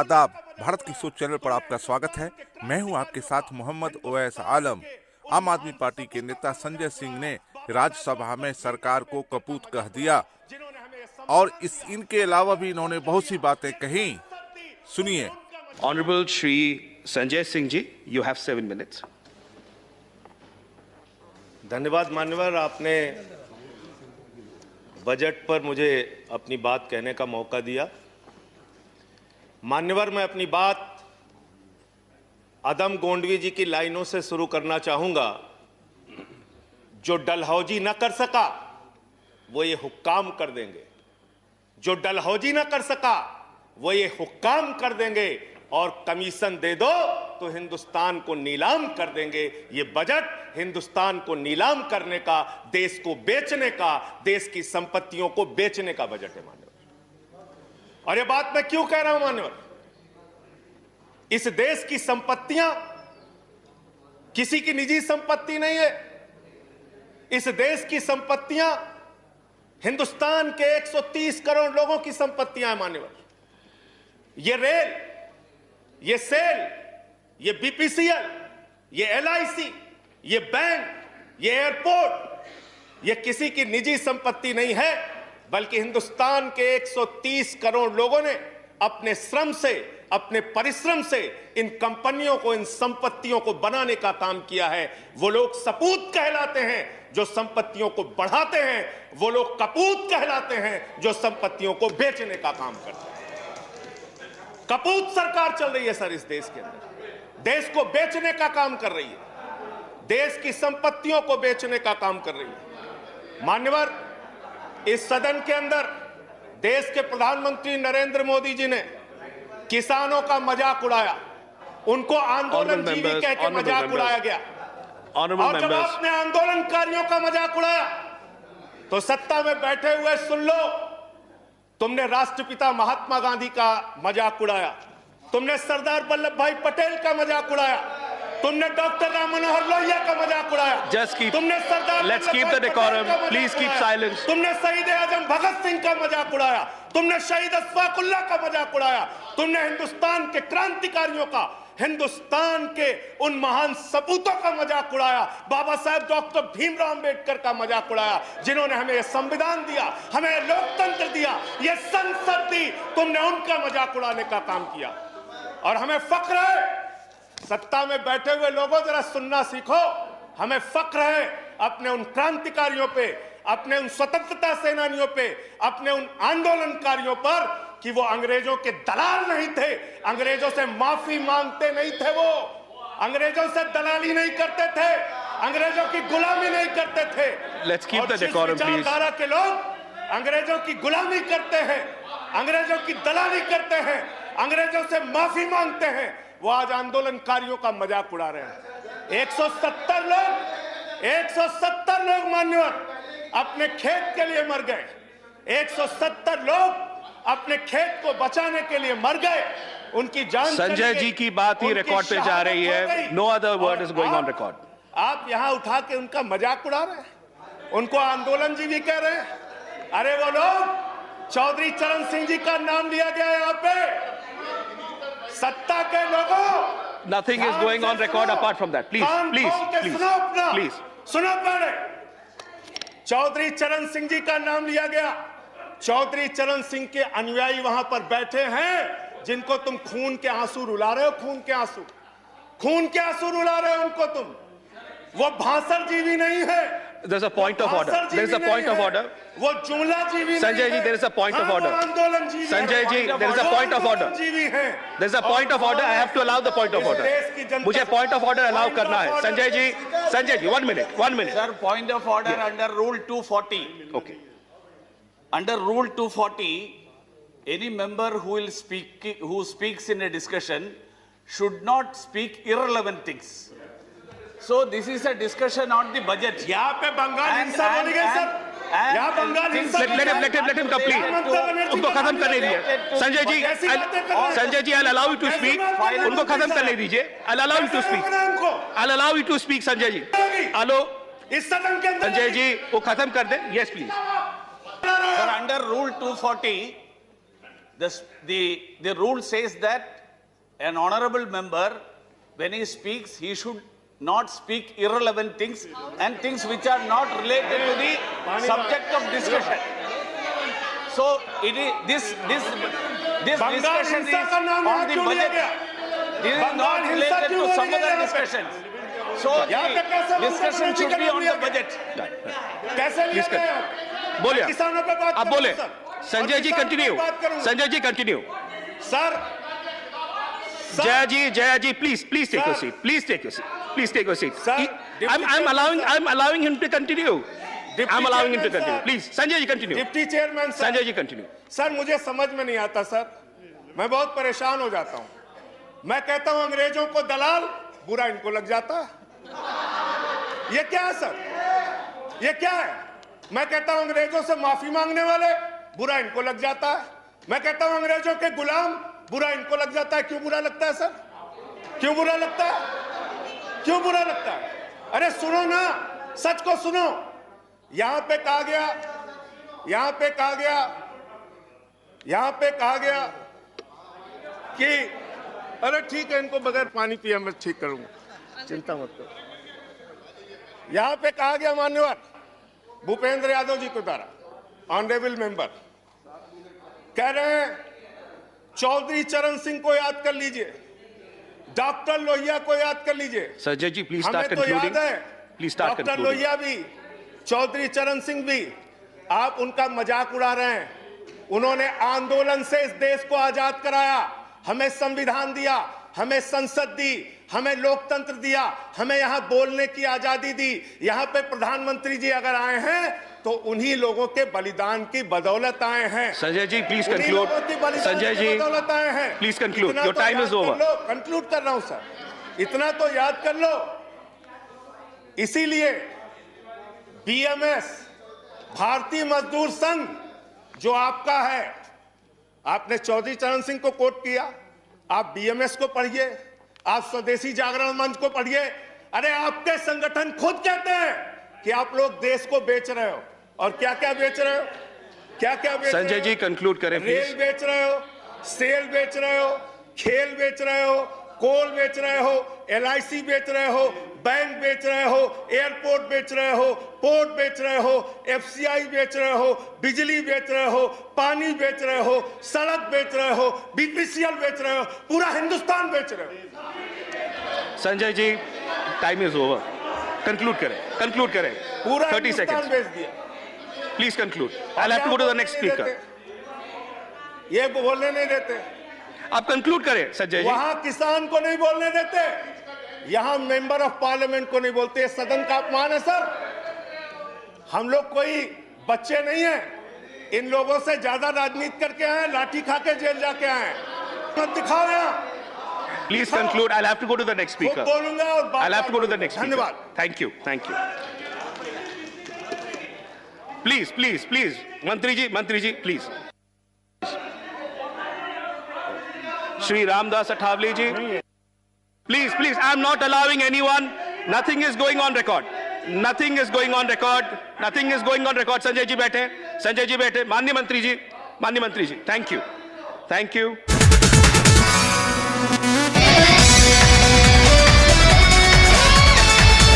आदाब। भारत की सोच चैनल पर आपका स्वागत है। मैं हूं आपके साथ मोहम्मद ओवैस आलम। आम आदमी पार्टी के नेता संजय सिंह ने राज्यसभा में सरकार को कपूत कह दिया और इनके अलावा भी इन्होंने बहुत सी बातें कही। सुनिए। Honorable Shri Sanjay Singh ji, you have 7 minutes. धन्यवाद मान्यवर, आपने बजट पर मुझे अपनी बात कहने का मौका दिया। मान्यवर, मैं अपनी बात अदम गोंडवी जी की लाइनों से शुरू करना चाहूंगा। जो डलहौजी न कर सका वो ये हुक्काम कर देंगे, जो डलहौजी न कर सका वो ये हुक्काम कर देंगे, और कमीशन दे दो तो हिंदुस्तान को नीलाम कर देंगे। ये बजट हिंदुस्तान को नीलाम करने का, देश को बेचने का, देश की संपत्तियों को बेचने का बजट है मान्यवर। और ये बात मैं क्यों कह रहा हूं मान्यवर? इस देश की संपत्तियां किसी की निजी संपत्ति नहीं है। इस देश की संपत्तियां हिंदुस्तान के 130 करोड़ लोगों की संपत्तियां हैं मान्यवर। ये रेल, ये सेल, ये बीपीसीएल, ये एलआईसी, ये बैंक, ये एयरपोर्ट, ये किसी की निजी संपत्ति नहीं है, बल्कि हिंदुस्तान के 130 करोड़ लोगों ने अपने श्रम से, अपने परिश्रम से इन कंपनियों को, इन संपत्तियों को बनाने का काम किया है। वो लोग सपूत कहलाते हैं जो संपत्तियों को बढ़ाते हैं, वो लोग कपूत कहलाते हैं जो संपत्तियों को बेचने का काम करते हैं। कपूत सरकार चल रही है सर इस देश के अंदर, देश को बेचने का काम कर रही है, देश की संपत्तियों को बेचने का काम कर रही है। मान्यवर, इस सदन के अंदर देश के प्रधानमंत्री नरेंद्र मोदी जी ने किसानों का मजाक उड़ाया, उनको आंदोलनजीवी कह के मजाक उड़ाया गया, और जब आपने आंदोलनकारियों का मजाक उड़ाया तो सत्ता में बैठे हुए सुन लो, तुमने राष्ट्रपिता महात्मा गांधी का मजाक उड़ाया, तुमने सरदार वल्लभ भाई पटेल का मजाक उड़ाया, तुमने डॉक्टर राम मनोहर लोहिया का मजाक उड़ाया, तुमने सरदार Let's keep the decorum. Please keep silence. तुमने शहीद आजम भगत सिंह का मजाक उड़ाया, तुमने शहीद अशफाक उल्लाह का मजाक उड़ाया, तुमने हिंदुस्तान के क्रांतिकारियों का, हिंदुस्तान के उन महान सपूतों का मजाक उड़ाया, बाबा साहब डॉक्टर भीमराव अंबेडकर का मजाक उड़ाया, जिन्होंने हमें यह संविधान दिया, हमें लोकतंत्र दिया, यह संसद दी। तुमने उनका मजाक उड़ाने का काम किया। और हमें फख्र है, सत्ता में बैठे हुए लोगों जरा सुनना सीखो, हमें फख्र है अपने उन क्रांतिकारियों पे, अपने उन स्वतंत्रता सेनानियों पे, अपने उन आंदोलनकारियों पर कि वो अंग्रेजों के दलाल नहीं थे, अंग्रेजों से माफी मांगते नहीं थे, वो अंग्रेजों से दलाली नहीं करते थे, अंग्रेजों की गुलामी नहीं करते थे। Let's keep the decorum, please. विचारधारा के लोग अंग्रेजों की गुलामी करते हैं, अंग्रेजों की दलाली करते हैं, अंग्रेजों से माफी मांगते हैं, वो आज आंदोलनकारियों का मजाक उड़ा रहे हैं। 170 लोग मान्यवर अपने खेत के लिए मर गए, 170 लोग अपने खेत को बचाने के लिए मर गए, उनकी जान। संजय जी की बात ही रिकॉर्ड पे जा रही है। No other word is going on record. आप यहां उठा के उनका मजाक उड़ा रहे हैं, उनको आंदोलनजीवी कह रहे हैं। अरे वो लोग, चौधरी चरण सिंह जी का नाम लिया गया यहाँ पे, सत्ता के लोगों। Nothing is going on record apart from that. Please please please सुनो पहले। चौधरी चरण सिंह जी का नाम लिया गया। चौधरी चरण सिंह के अनुयायी वहां पर बैठे हैं, जिनको तुम खून के आंसू रुला रहे हो, खून के आंसू रुला रहे हो उनको तुम। वो भाषण जीवी नहीं है। There's a point of order. There's a point of order. वो जुमला जीवी नहीं है। Sanjay ji, there is a point of order. Sanjay ji, there is a point of order. There is a point of order. I have to allow the point of order. मुझे point of order allow करना है। Sanjay ji, 1 minute. Sir, point of order under Rule 240. Okay. Under Rule 240, any member who speaks in a discussion should not speak irrelevant things. So this is a discussion on the budget. यहाँ पे बंगाल हिंसा बोली गई sir. यहाँ बंगाल हिंसा। Let him complete. उनको खत्म करने दीजिए। Sanjay ji, I'll allow you to speak. उनको खत्म करने दीजिए। I'll allow you to speak. I'll allow you to speak, Sanjay ji. Hello, इस सदन के अंदर संजय जी, वो खत्म कर दे। Yes, please. Sir, under Rule 240, The rule says that an honorable member, when he speaks, he should not speak irrelevant things and things which are not related to the subject of discussion. So it is this discussion is on the budget. This is not related to some other discussions. So the discussion should be on the budget. बोलिए, आप बोले। Sanjay ji continue, Sanjay ji continue. Sir, Jaya ji, please take your seat. Please take your seat. Please take your seat. I'm allowing him to continue. I'm allowing him to continue. Please, Sanjay ji continue. Deputy chairman sir, Sanjay ji continue. Sir मुझे समझ में नहीं आता sir, मैं बहुत परेशान हो जाता हूं। मैं कहता हूं अंग्रेजों को दलाल, बुरा इनको लग जाता है। ये क्या है सर? ये क्या है? मैं कहता हूं अंग्रेजों से माफी मांगने वाले, बुरा इनको लग जाता है। मैं कहता हूं अंग्रेजों के गुलाम, बुरा इनको लग जाता है। क्यों बुरा लगता है सर? क्यों बुरा लगता है? क्यों बुरा लगता है? अरे सुनो ना, सच को सुनो। यहां पे कहा गया कि अरे ठीक है, इनको बगैर पानी पिया मैं ठीक करूंगा, चिंता मत करो। यहां पे कहा गया मान्यवर भूपेंद्र यादव जी के द्वारा, ऑनरेबल मेंबर कह रहे हैं चौधरी चरण सिंह को याद कर लीजिए, डॉक्टर लोहिया को याद कर लीजिए। संजय जी प्लीज हमें स्टार्ट तो याद कंक्लूडिंग। है, please start doctor concluding. Lohia भी, चौधरी चरण सिंह भी, आप उनका मजाक उड़ा रहे हैं। उन्होंने आंदोलन से इस देश को आजाद कराया, हमें संविधान दिया, हमें संसद दी, हमें लोकतंत्र दिया, हमें यहां बोलने की आजादी दी। यहां पे प्रधानमंत्री जी अगर आए हैं तो उन्हीं लोगों के बलिदान की बदौलत आए हैं। Sanjay ji please conclude. संजय जी बदौलत आए हैं। Please conclude, your time is over. Conclude कर रहा हूं सर, इतना तो याद कर लो। इसीलिए बीएमएस, भारतीय मजदूर संघ जो आपका है, आपने चौधरी चरण सिंह को कोट किया, आप बीएमएस को पढ़िए, आप स्वदेशी जागरण मंच को पढ़िए। अरे आपके संगठन खुद कहते हैं कि आप लोग देश को बेच रहे हो। और क्या क्या बेच रहे हो? क्या क्या बेच रहे हो? संजय जी कंक्लूड करें रेल प्लीज। बेच रहे हो, सेल बेच रहे हो, खेल बेच रहे हो, कोल बेच रहे हो, एलआईसी बेच रहे हो, बैंक बेच रहे हो, एयरपोर्ट बेच रहे हो, पोर्ट बेच रहे हो, एफसीआई बेच रहे हो, बिजली बेच रहे हो, पानी बेच रहे हो, सड़क बेच रहे हो, बीपीसीएल बेच रहे हो, पूरा हिंदुस्तान बेच रहे हो। Sanjay ji time is over, conclude करें। पूरा 30 हिंदुस्तान seconds. बेच दिया। Please conclude. I have to go to the next speaker. ये बोलने नहीं देते, आप कंक्लूड करें संजय जी। वहां किसान को नहीं बोलने देते, यहां मेंबर ऑफ पार्लियामेंट को नहीं बोलते। सदन का अपमान है सर। हम लोग कोई बच्चे नहीं हैं, इन लोगों से ज्यादा राजनीति करके आए, लाठी खा के जेल जाके आए। मत दिखाओ यहां। Please conclude. I have to go to the next speaker. बोलूंगा और I have to go to the next. धन्यवाद। Thank you. प्लीज मंत्री जी please. Shri Ramdas Athawale ji please, I am not allowing anyone. Nothing is going on record. Sanjay ji बैठे। माननीय मंत्री जी, thank you.